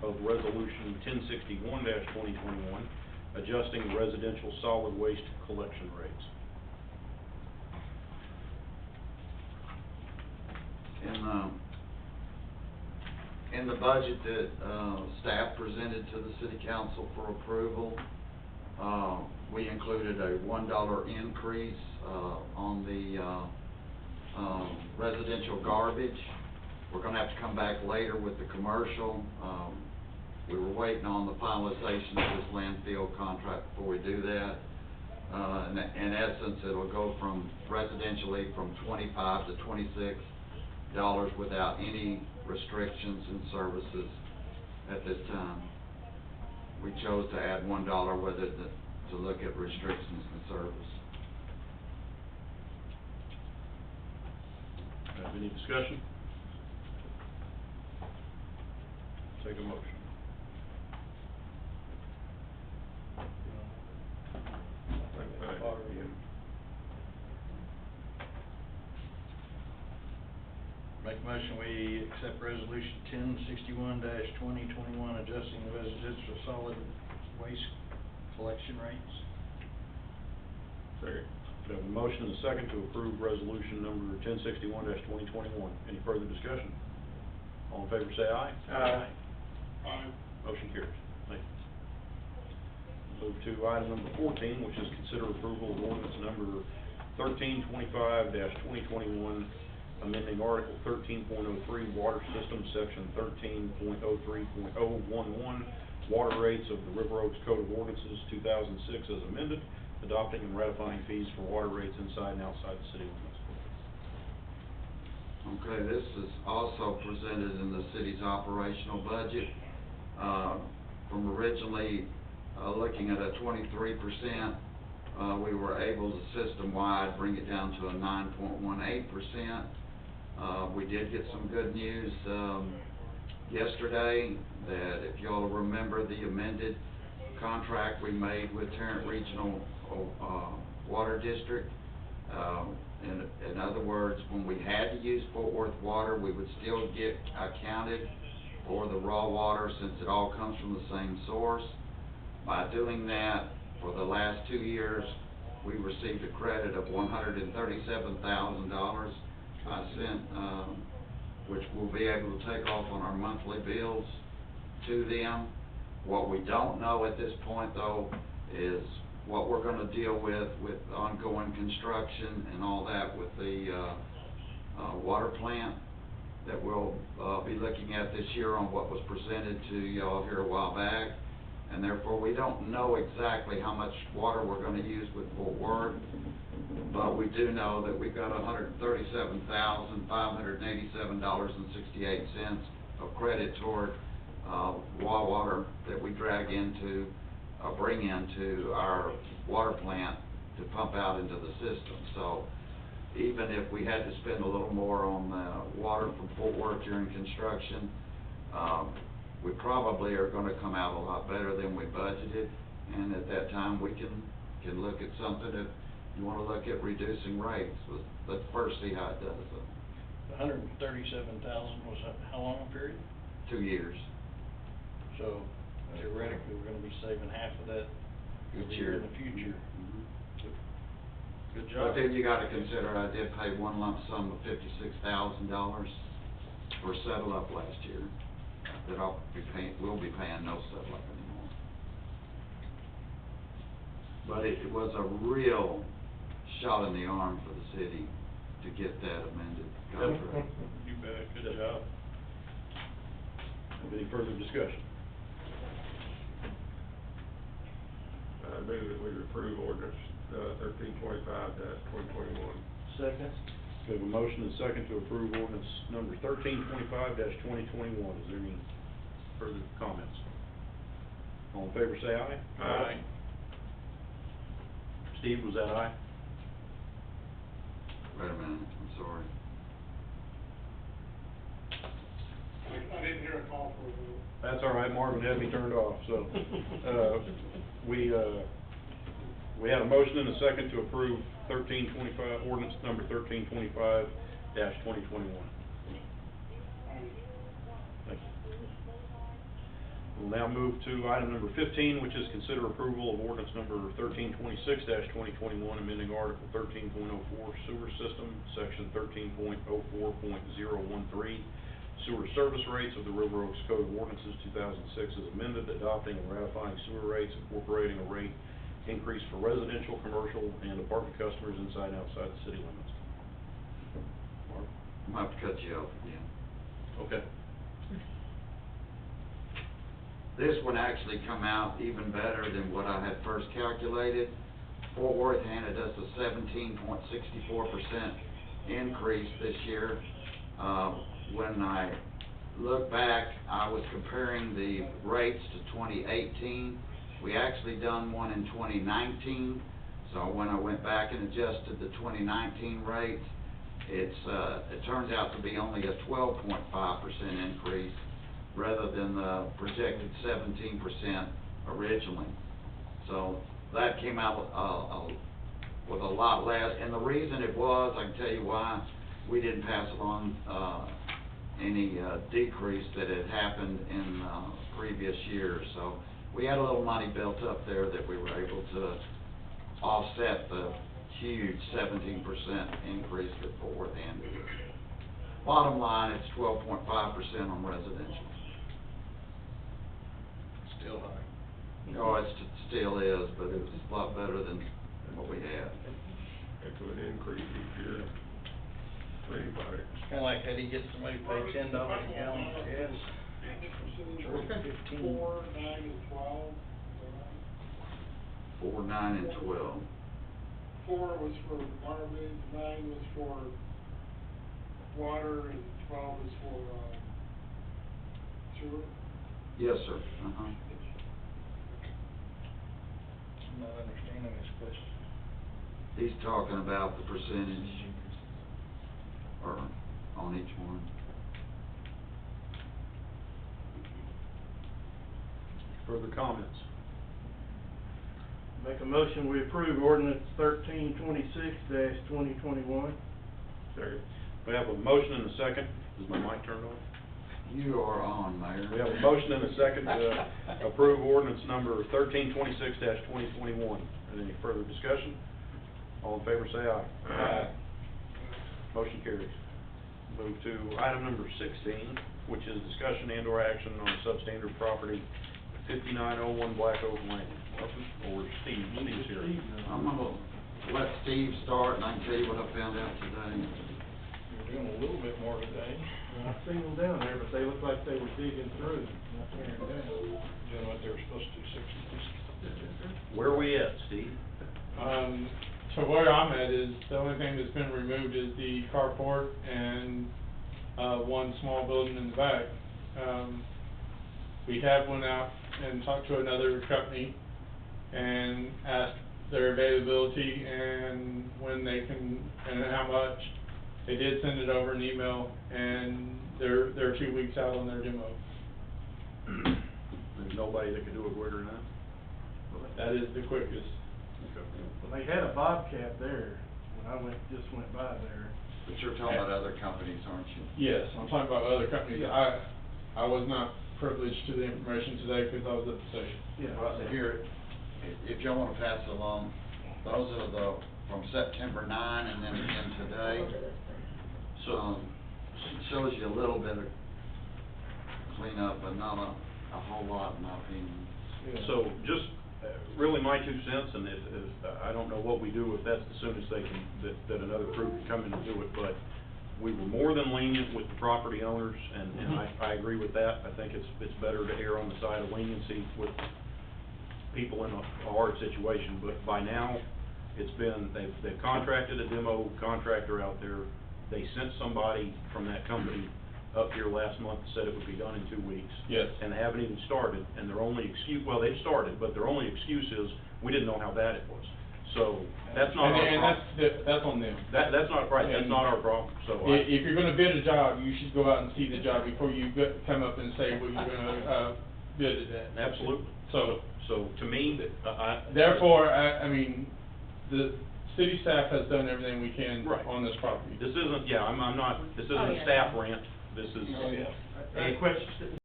of Resolution 1061-2021, adjusting residential solid waste collection rates. In the budget that staff presented to the city council for approval, we included a $1 increase on the residential garbage. We're going to have to come back later with the commercial. We were waiting on the finalization of this landfill contract before we do that. In essence, it'll go from residentially from $25 to $26 without any restrictions and services at this time. We chose to add $1 with it to look at restrictions and service. Any discussion? Take a motion. Make a motion we accept resolution 1061-2021, adjusting the residential solid waste collection rates. Second. We have a motion and a second to approve resolution number 1061-2021. Any further discussion? All in favor say aye. Aye. Aye. Motion carries. Thank you. Move to item number 14, which is consider approval of ordinance number 1325-2021, amending Article 13.03 Water System, Section 13.03.011, Water Rates of the River Oaks Code of Ordinances 2006 as amended, adopting and ratifying fees for water rates inside and outside the city limits. Okay, this is also presented in the city's operational budget. From originally looking at a 23%, we were able to system-wide bring it down to a 9.18%. We did get some good news yesterday that if y'all remember the amended contract we made with Tarrant Regional Water District. In other words, when we had to use Fort Worth water, we would still get accounted for the raw water since it all comes from the same source. By doing that, for the last 2 years, we received a credit of $137,000 I sent, which we'll be able to take off on our monthly bills to them. What we don't know at this point, though, is what we're going to deal with ongoing construction and all that with the water plant that we'll be looking at this year on what was presented to y'all here a while back. And therefore, we don't know exactly how much water we're going to use with Fort Worth, but we do know that we've got $137,587.68 of credit toward raw water that we bring into our water plant to pump out into the system. So even if we had to spend a little more on water from Fort Worth during construction, we probably are going to come out a lot better than we budgeted, and at that time we can look at something if you want to look at reducing rates. Let's first see how it does though. $137,000 was how long a period? 2 years. So theoretically, we're going to be saving half of that Each year in the future. Mm-hmm. Good job. But then you got to consider I did pay one lump sum of $56,000 for settle up last year. That we'll be paying no settle up anymore. But it was a real shot in the arm for the city to get that amended contract. You bet. Good job. Any further discussion? I move that we approve ordinance 1325-2021. Second. We have a motion and a second to approve ordinance number 1325-2021. Is there any further comments? All in favor say aye. Aye. Steve, was that aye? Wait a minute, I'm sorry. I didn't hear a call for a vote. That's all right, Marvin had me turned off, so, we had a motion and a second to approve 1325, ordinance number 1325-2021. Thank you. We'll now move to item number 15, which is consider approval of ordinance number 1326-2021, amending Article 13.04 Sewer System, Section 13.04.013, Sewer Service Rates of the River Oaks Code of Ordinances 2006 as amended, adopting and ratifying sewer rates, incorporating a rate increase for residential, commercial, and apartment customers inside and outside the city limits. Mark? I'm gonna have to cut you off again. Okay. This one actually come out even better than what I had first calculated. Fort Worth handed us a 17.64% increase this year. When I look back, I was comparing the rates to 2018. We actually done one in 2019, so when I went back and adjusted the 2019 rates, it turns out to be only a 12.5% increase, rather than the projected 17% originally. So that came out with a lot less, and the reason it was, I can tell you why, we didn't pass along any decrease that had happened in previous years. So we had a little money built up there that we were able to offset the huge 17% increase that Fort Worth handed. Bottom line, it's 12.5% on residential. Still high. No, it still is, but it was a lot better than what we had. That's an increase each year for anybody. It's kinda like Eddie gets somebody to pay $10 a gallon for gas. Four, 15. 4, 9, and 12. 4, 9, and 12. 4 was for water mains, 9 was for water, and 12 is for, sewer. Yes, sir. Uh-huh. I'm not understanding this question. He's talking about the percentage, or on each one. Further comments? Make a motion, we approve ordinance 1326-2021. Second. We have a motion and a second. Is my mic turned on? You are on, Mayor. We have a motion and a second to approve ordinance number 1326-2021. Any further discussion? All in favor say aye. Aye. Motion carries. Move to item number 16, which is discussion and/or action on substandard property 5901 Black Oak Lane. Or Steve, Steve's here. I'm gonna let Steve start, and I can tell you what I found out today. You're doing a little bit more today. I seen them down there, but they looked like they were digging through, not tearing down. Doing what they were supposed to do, 6 months. Where are we at, Steve? So where I'm at is, the only thing that's been removed is the carport and, one small building in the back. We have went out and talked to another company and asked their availability and when they can, and how much. They did send it over an email, and they're 2 weeks out on their demo. There's nobody that could do it quicker than that? That is the quickest. Well, they had a bobcat there when I just went by there. But you're talking about other companies, aren't you? Yes, I'm talking about other companies. I was not privileged to the information today because I was at the station. Yeah. Well, here, if y'all wanna pass it along, those are the, from September 9 and then again today. So, shows you a little bit of cleanup, but not a whole lot in my opinion. So just really my 2 cents, and if I don't know what we do if that's the soonest they can, that another crew can come in and do it, but we were more than lenient with the property owners, and I agree with that. I think it's better to err on the side of leniency with people in a hard situation, but by now, it's been, they've contracted a demo contractor out there. They sent somebody from that company up here last month that said it would be done in 2 weeks. Yes. And they haven't even started, and their only excuse, well, they've started, but their only excuse is, we didn't know how bad it was. So, that's not our problem. And that's on them. That's not, right, that's And not our problem, so If you're gonna bid a job, you should go out and see the job before you come up and say, well, you're gonna, bid it at. Absolutely. So, to me, therefore, I mean, the city staff has done everything we can Right. on this property. This isn't, yeah, I'm not, this isn't a staff rant, this is. Oh, yeah. I had a question,